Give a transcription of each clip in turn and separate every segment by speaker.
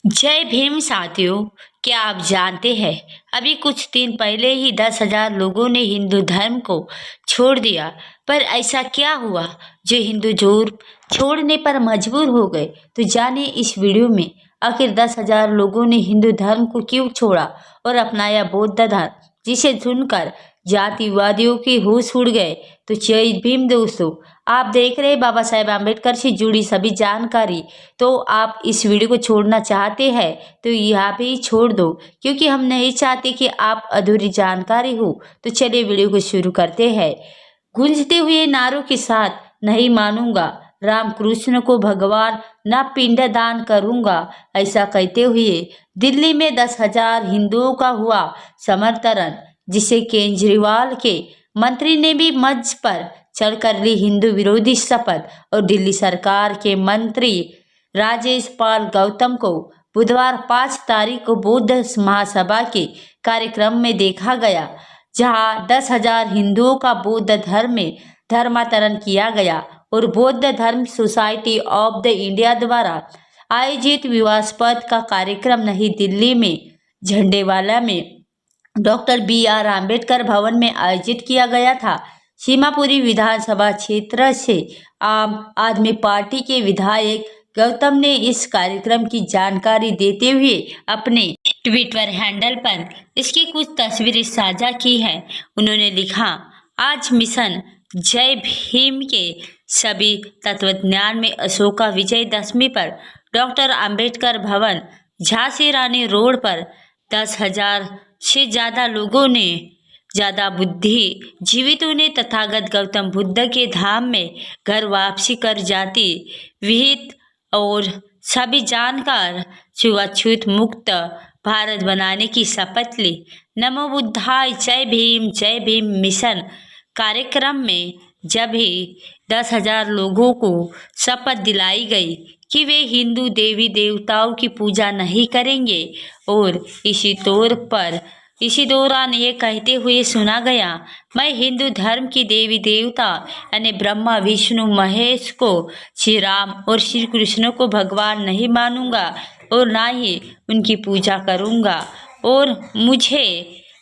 Speaker 1: जय भीम साथियों। क्या आप जानते हैं अभी कुछ दिन पहले ही 10,000 लोगों ने हिंदू धर्म को छोड़ दिया। पर ऐसा क्या हुआ जो हिंदू जोर छोड़ने पर मजबूर हो गए? तो जाने इस वीडियो में आखिर 10,000 लोगों ने हिंदू धर्म को क्यों छोड़ा और अपनाया बौद्ध धर्म, जिसे सुनकर जातिवादियों के होश उड़ गए। तो जय भीम दोस्तों, आप देख रहे हैं बाबा साहेब आम्बेडकर से जुड़ी सभी जानकारी। तो आप इस वीडियो को छोड़ना चाहते हैं तो यहाँ पे ही छोड़ दो, क्योंकि हम नहीं चाहते कि आप अधूरी जानकारी हो। तो चलिए वीडियो को शुरू करते हैं। गूंजते हुए नारों के साथ नहीं मानूंगा रामकृष्ण को भगवान, ना पिंडदान करूंगा, ऐसा कहते हुए दिल्ली में 10,000 हिंदुओं का हुआ समर्थन, जिसे केजरीवाल के मंत्री ने भी मंच पर चढ़कर ली हिंदू विरोधी शपथ। और दिल्ली सरकार के मंत्री राजेश पाल गौतम को बुधवार 5 तारीख को बौद्ध महासभा के कार्यक्रम में देखा गया, जहां 10,000 हिंदुओं का बौद्ध धर्म में धर्मांतरण किया गया। और बौद्ध धर्म सोसाइटी ऑफ द इंडिया द्वारा आयोजित विवादास्पद का कार्यक्रम नई दिल्ली में झंडेवाला में डॉक्टर BR आम्बेडकर भवन में आयोजित किया गया था। सीमापुरी विधानसभा क्षेत्र से आम आदमी पार्टी के विधायक गौतम ने इस कार्यक्रम की जानकारी देते हुए अपने ट्विटर हैंडल पर इसकी कुछ तस्वीरें साझा की हैं। उन्होंने लिखा, आज मिशन जय भीम के सभी तत्वज्ञान में अशोका विजयदशमी पर डॉक्टर आम्बेडकर भवन, झांसी रानी रोड पर 10,000 से ज़्यादा लोगों ने, ज़्यादा बुद्धि जीवितों ने तथागत गौतम बुद्ध के धाम में घर वापसी कर जाति विहित और सभी जानकार छुआछूत मुक्त भारत बनाने की शपथ ली। नमो बुद्धाय जय भीम मिशन कार्यक्रम में जब ही 10,000 लोगों को शपथ दिलाई गई कि वे हिंदू देवी देवताओं की पूजा नहीं करेंगे, और इसी दौरान ये कहते हुए सुना गया, मैं हिंदू धर्म की देवी देवता यानी ब्रह्मा विष्णु महेश को श्री राम और श्री कृष्ण को भगवान नहीं मानूंगा और ना ही उनकी पूजा करूंगा, और मुझे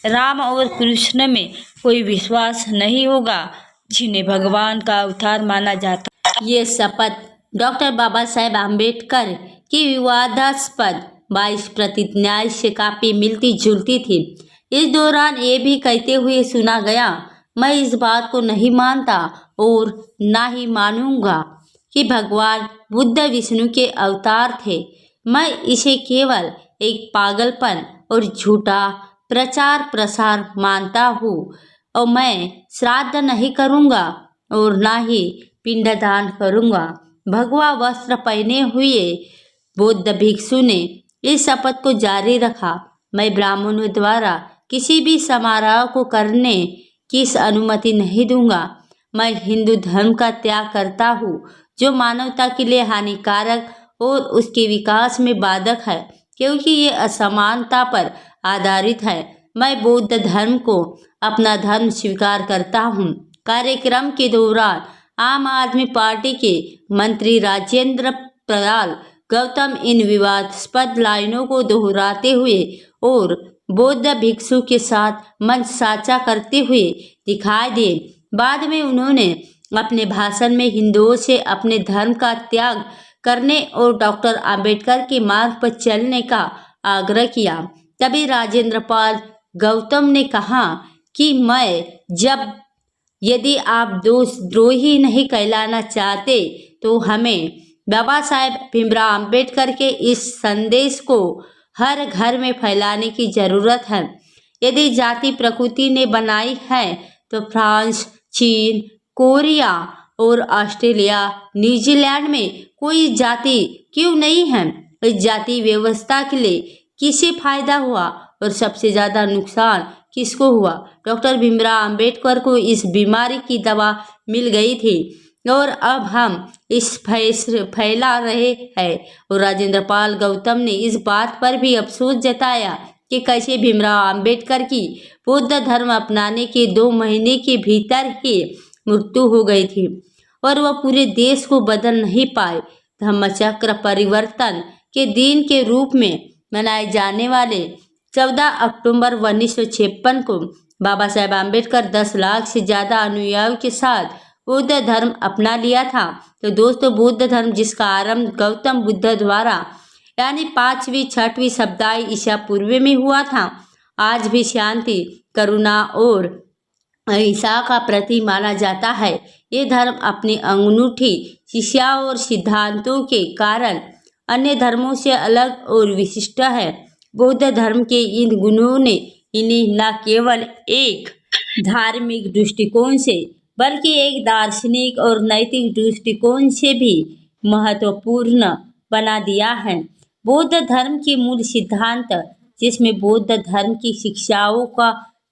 Speaker 1: राम और कृष्ण में कोई विश्वास नहीं होगा जिन्हें भगवान का अवतार माना जाता। ये शपथ डॉक्टर बाबा साहेब आम्बेडकर की विवादास्पद 22 प्रतिज्ञाएं से काफी मिलती जुलती थी। इस दौरान ये भी कहते हुए सुना गया, मैं इस बात को नहीं मानता और ना ही मानूंगा कि भगवान बुद्ध विष्णु के अवतार थे। मैं इसे केवल एक पागलपन और झूठा प्रचार प्रसार मानता हूँ, और मैं श्राद्ध नहीं करूँगा और ना ही पिंडदान करूँगा। भगवा वस्त्र पहने हुए बौद्ध भिक्षु ने इस शपथ को जारी रखा, मैं ब्राह्मणों द्वारा किसी भी समारोह को करने की अनुमति नहीं दूंगा। मैं हिंदू धर्म का त्याग करता हूँ जो मानवता के लिए हानिकारक और उसके विकास में बाधक है, क्योंकि ये असमानता पर आधारित है। मैं बौद्ध धर्म को अपना धर्म स्वीकार करता हूँ। कार्यक्रम के दौरान आम आदमी पार्टी के मंत्री राजेंद्र प्रयाल गौतम इन विवादास्पद लाइनों को दोहराते हुए और बौद्ध भिक्षु के साथ मंच साझा करते हुए दिखाई दिए। बाद में उन्होंने अपने भाषण में हिंदुओं से अपने धर्म का त्याग करने और डॉक्टर आम्बेडकर के मार्ग पर चलने का आग्रह किया। तभी राजेंद्र पाल गौतम ने कहा कि यदि आप देशद्रोही नहीं कहलाना चाहते तो हमें बाबा साहेब भीमराव आम्बेडकर के इस संदेश को हर घर में फैलाने की जरूरत है। यदि जाति प्रकृति ने बनाई है तो फ्रांस, चीन, कोरिया और ऑस्ट्रेलिया, न्यूजीलैंड में कोई जाति क्यों नहीं है? इस जाति व्यवस्था के लिए किसे फायदा हुआ और सबसे ज़्यादा नुकसान किसको हुआ? डॉक्टर भीमराव आम्बेडकर को इस बीमारी की दवा मिल गई थी और अब हम इस फैला रहे हैं। और राजेंद्र पाल गौतम ने इस बात पर भी अफसोस जताया कि कैसे भीमराव आम्बेडकर की बौद्ध धर्म अपनाने के 2 महीने के भीतर ही मृत्यु हो गई थी और वह पूरे देश को बदल नहीं पाए। धम्मचक्र परिवर्तन के दिन के रूप में मनाए जाने वाले 14 अक्टूबर 1956 को बाबा साहेब आम्बेडकर 10 लाख से ज़्यादा अनुयायियों के साथ बौद्ध धर्म अपना लिया था। तो दोस्तों, बुद्ध धर्म जिसका आरंभ गौतम बुद्ध द्वारा यानी 5वीं 6वीं शताब्दी ईसा पूर्व में हुआ था, आज भी शांति, करुणा और अहिंसा का प्रतीक माना जाता है। ये धर्म अपनी अनूठी शिक्षा और सिद्धांतों के कारण अन्य धर्मों से अलग और विशिष्ट है। बौद्ध धर्म के इन गुणों ने इन्हें न केवल एक धार्मिक दृष्टिकोण से बल्कि एक दार्शनिक और नैतिक दृष्टिकोण से भी महत्वपूर्ण बना दिया है। बौद्ध धर्म के मूल सिद्धांत, जिसमें बौद्ध धर्म की शिक्षाओं का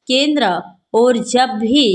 Speaker 1: केंद्र और जब भी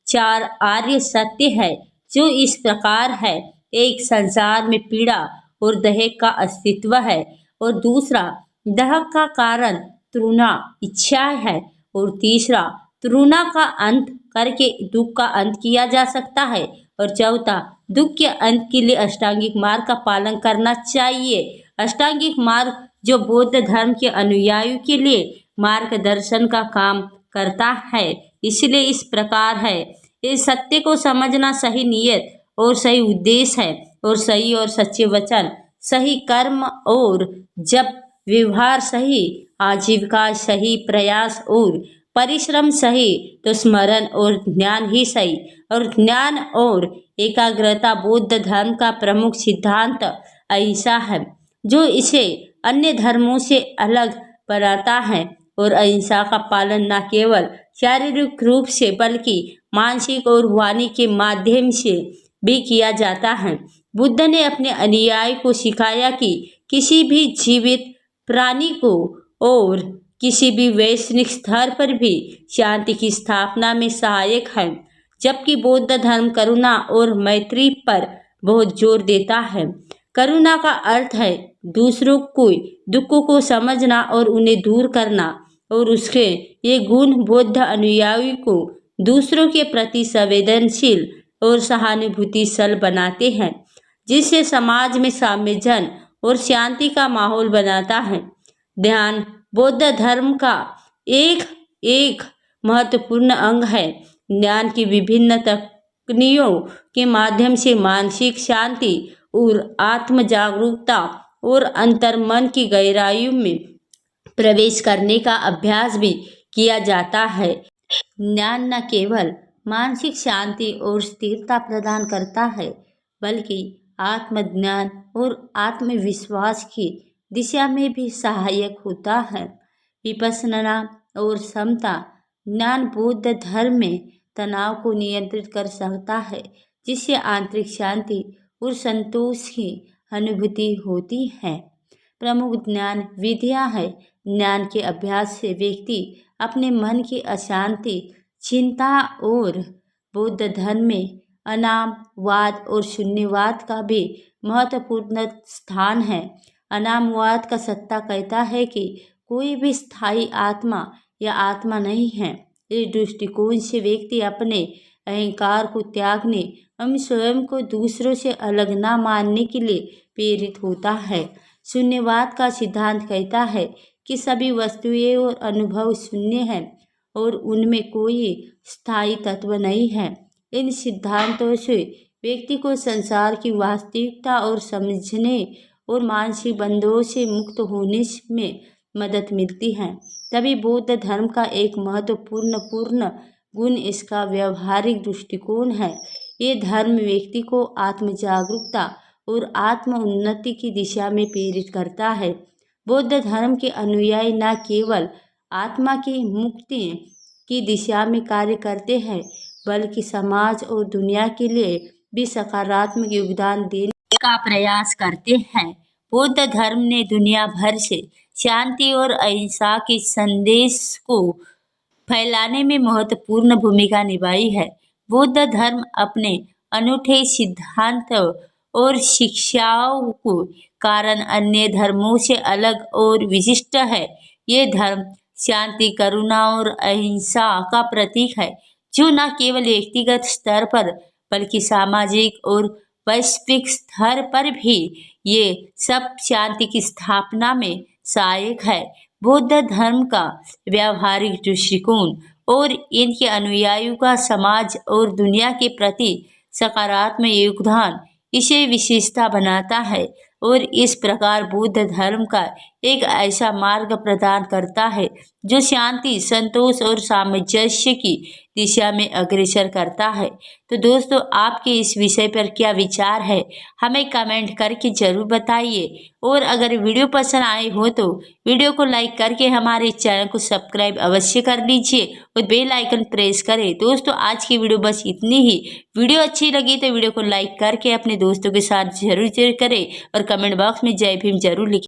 Speaker 1: 4 आर्य सत्य है, जो इस प्रकार है। एक, संसार में पीड़ा और दहेज का अस्तित्व है, और दूसरा, दह का कारण तृणा इच्छा है, और तीसरा, तृणा का अंत करके दुख का अंत किया जा सकता है, और चौथा, दुख के अंत के लिए अष्टांगिक मार्ग का पालन करना चाहिए। अष्टांगिक मार्ग जो बौद्ध धर्म के अनुयायियों के लिए मार्गदर्शन का काम करता है, इसलिए इस प्रकार है। इस सत्य को समझना सही नियत और सही उद्देश्य है, और सही और सच्चे वचन, सही कर्म और जब व्यवहार सही, आजीविका सही, प्रयास और परिश्रम सही, तो स्मरण और ज्ञान ही सही। और ज्ञान और एकाग्रता बौद्ध धर्म का प्रमुख सिद्धांत अहिंसा है, जो इसे अन्य धर्मों से अलग बनाता है। और अहिंसा का पालन न केवल शारीरिक रूप से बल्कि मानसिक और वाणी के माध्यम से भी किया जाता है। बुद्ध ने अपने अनुयायी को सिखाया कि किसी भी जीवित प्राणी को और किसी भी वैश्विक स्तर पर भी शांति की स्थापना में सहायक है, जबकि बौद्ध धर्म करुणा और मैत्री पर बहुत जोर देता है। करुणा का अर्थ है दूसरों के दुखों को समझना और उन्हें दूर करना, और उसके ये गुण बौद्ध अनुयायी को दूसरों के प्रति संवेदनशील और सहानुभूतिशील बनाते हैं, जिससे समाज में साम्यजन और शांति का माहौल बनाता है। ध्यान बौद्ध धर्म का एक महत्वपूर्ण अंग है। ज्ञान की विभिन्न तकनीकों के माध्यम से मानसिक शांति और आत्म जागरूकता और अंतर्मन की गहराइयों में प्रवेश करने का अभ्यास भी किया जाता है। ज्ञान न केवल मानसिक शांति और स्थिरता प्रदान करता है, बल्कि आत्मज्ञान और आत्मविश्वास की दिशा में भी सहायक होता है। विपश्यना और समता ज्ञान बौद्ध धर्म में तनाव को नियंत्रित कर सकता है, जिससे आंतरिक शांति और संतोष की अनुभूति होती है। प्रमुख ज्ञान विधियां है। ज्ञान के अभ्यास से व्यक्ति अपने मन की अशांति, चिंता और बौद्ध धर्म में अनामवाद और शून्यवाद का भी महत्वपूर्ण स्थान है। अनामवाद का सत्ता कहता है कि कोई भी स्थायी आत्मा या आत्मा नहीं है। इस दृष्टिकोण से व्यक्ति अपने अहंकार को त्यागने एवं स्वयं को दूसरों से अलग न मानने के लिए प्रेरित होता है। शून्यवाद का सिद्धांत कहता है कि सभी वस्तुएं और अनुभव शून्य हैं और उनमें कोई स्थायी तत्व नहीं है। इन सिद्धांतों से व्यक्ति को संसार की वास्तविकता और समझने और मानसिक बंधनों से मुक्त होने में मदद मिलती है। तभी बौद्ध धर्म का एक महत्वपूर्ण गुण इसका व्यवहारिक दृष्टिकोण है। ये धर्म व्यक्ति को आत्म जागरूकता और आत्म उन्नति की दिशा में प्रेरित करता है। बौद्ध धर्म के अनुयायी न केवल आत्मा की मुक्ति की दिशा में कार्य करते हैं, बल्कि समाज और दुनिया के लिए भी सकारात्मक योगदान देने का प्रयास करते हैं। बौद्ध धर्म ने दुनिया भर से शांति और अहिंसा के संदेश को फैलाने में महत्वपूर्ण भूमिका निभाई है। बौद्ध धर्म अपने अनूठे सिद्धांतों और शिक्षाओं के कारण अन्य धर्मों से अलग और विशिष्ट है। ये धर्म शांति, करुणा और अहिंसा का प्रतीक है, जो न केवल व्यक्तिगत स्तर पर बल्कि सामाजिक और वैश्विक स्तर पर भी ये सब शांति की स्थापना में सहायक है। बौद्ध धर्म का व्यावहारिक दृष्टिकोण और इनके अनुयायियों का समाज और दुनिया के प्रति सकारात्मक योगदान इसे विशेषता बनाता है और इस प्रकार बौद्ध धर्म का एक ऐसा मार्ग प्रदान करता है जो शांति, संतोष और सामंजस्य की दिशा में अग्रसर करता है। तो दोस्तों, आपके इस विषय पर क्या विचार है, हमें कमेंट करके ज़रूर बताइए। और अगर वीडियो पसंद आए हो तो वीडियो को लाइक करके हमारे चैनल को सब्सक्राइब अवश्य कर लीजिए और बेल आइकन प्रेस करें। दोस्तों, आज की वीडियो बस इतनी ही। वीडियो अच्छी लगी तो वीडियो को लाइक करके अपने दोस्तों के साथ जरूर शेयर करें और कमेंट बॉक्स में जय भीम जरूर लिखें।